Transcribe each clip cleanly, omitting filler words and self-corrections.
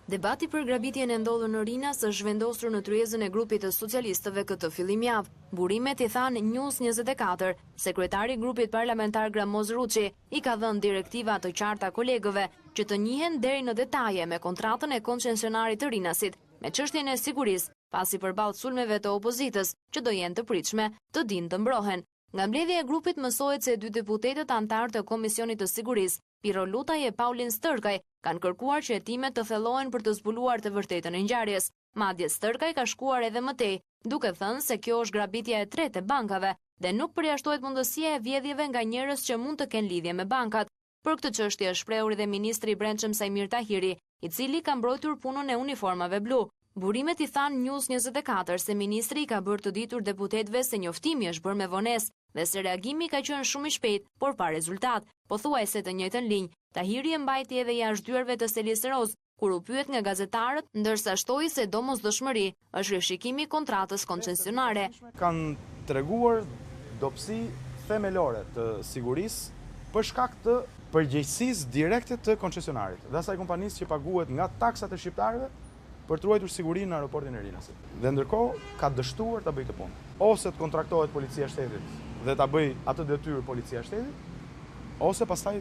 Debati për grabitjen e ndodhur në Rinas është vendosur në tryezën e grupit të socialistëve këtë fillim javë. Burimet i than News 24, sekretari i grupit parlamentar Gramoz Ruçi i ka dhënë direktiva të qarta kolegëve që të njihen deri në detaje me kontratën e koncesionarit të Rinasit, me çështjen e sigurisë, pasi përballë sulmeve të opozitës që do jenë të pritshme, të dinë të mbrohen. Nga mbledhja e grupit mësohet se dy deputetët antar të Komisionit të Sigurisë, Piro Lutaj e Paulin Stërkaj, kanë kërkuar që hetimet të thellohen për të zbuluar të vërtetën e ngjarjes. Madje Stërkaj ka shkuar edhe më tej, duke thënë se kjo është grabitja e tretë e bankave dhe nuk përjashtohet mundësia e vjedhjeve nga njerëz që mund të kenë lidhje me bankat. Për këtë çështje është shprehur edhe ministri i Brendshëm Sajmir Tahiri, i cili ka mbrojtur punën e uniformave blu. Burimet i than News 24 se ministri ka bërë të ditur deputetëve se njoftimi është bërë me vonesë dhe se reagimi ka qenë shumë i shpejt, por pa rezultat. Pothuajse të njëjtën linjë, Tahiri e mbajti edhe jashtë dyerve të Selis Roz, kur u pyet nga gazetarët, ndërsa shtoi se domosdoshmëri është rishikimi i kontratës koncesionare. Kanë treguar dobësi themelore të sigurisë për shkak të përgjegjësisë direkte të koncesionarit dhe asaj kompanisë që paguhet nga taksat e shqiptarëve për të ruajtur sigurinë në aeroportin e Rinasit. Dhe ndërkohë ka dështuar ta bëjë këtë punë. Ose të kontraktohet Policia e Shtetit dhe ta bëj atë detyrë Policia e Shtetit, ose pastaj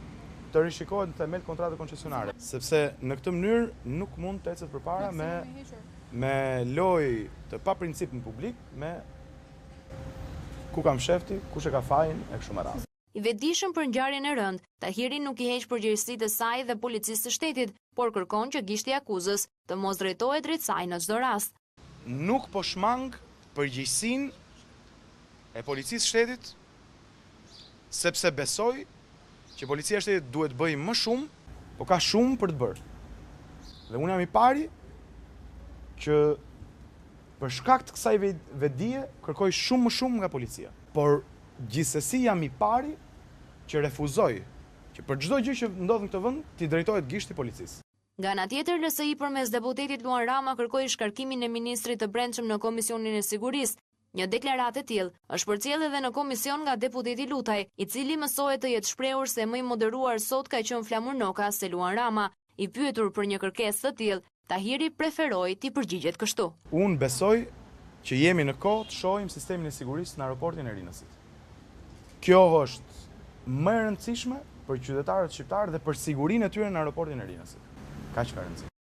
të rishikohet në themel kontratë koncesionare, sepse në këtë mënyrë nuk mund të ecet përpara me lojë të paprincipshme publik, me ku kam shefti, kush e ka fajin e kështu me radhë. I vetëdijshëm për ngjarjen e rëndë, Tahiri nuk i heq përgjegjësitë e saj dhe policisë së shtetit, por kërkon që gishti i akuzës të mos drejtohet drejt saj në çdo rast. Nuk po shmang përgjegjësinë e policisë së shtetit, sepse besoj që policia e shtetit duhet bëjë më shumë, po ka shumë për të bërë. Dhe unë jam i pari që për shkak të kësaj vetëdije kërkoj shumë më shumë nga policia. Por gjithsesi jam i pari që refuzoj që për çdo gjë që ndodh në këtë vend t'i drejtohet gishti policisë. Nga ana tjetër, LSI përmes deputetit Luan Rama kërkoi shkarkimin e ministrit të Brendshëm në Komisionin e Sigurisë. Një deklaratë e tillë është përcjellë edhe në komision nga deputeti Lutaj, i cili mësohet të jetë shprehur se më i moderuar sot ka qenë Flamur Noka se Luan Rama. I pyetur për një kërkesë të tillë, Tahiri preferoi t'i përgjigjet kështu. Unë besoj që jemi në kohë të shohim sistemin e sigurisë në aeroportin e Rinasit. Kjo është më e rëndësishme për qytetarët shqiptarë dhe për sigurinë e tyre në aeroportin e Rinasit. Kaq ka rëndësi.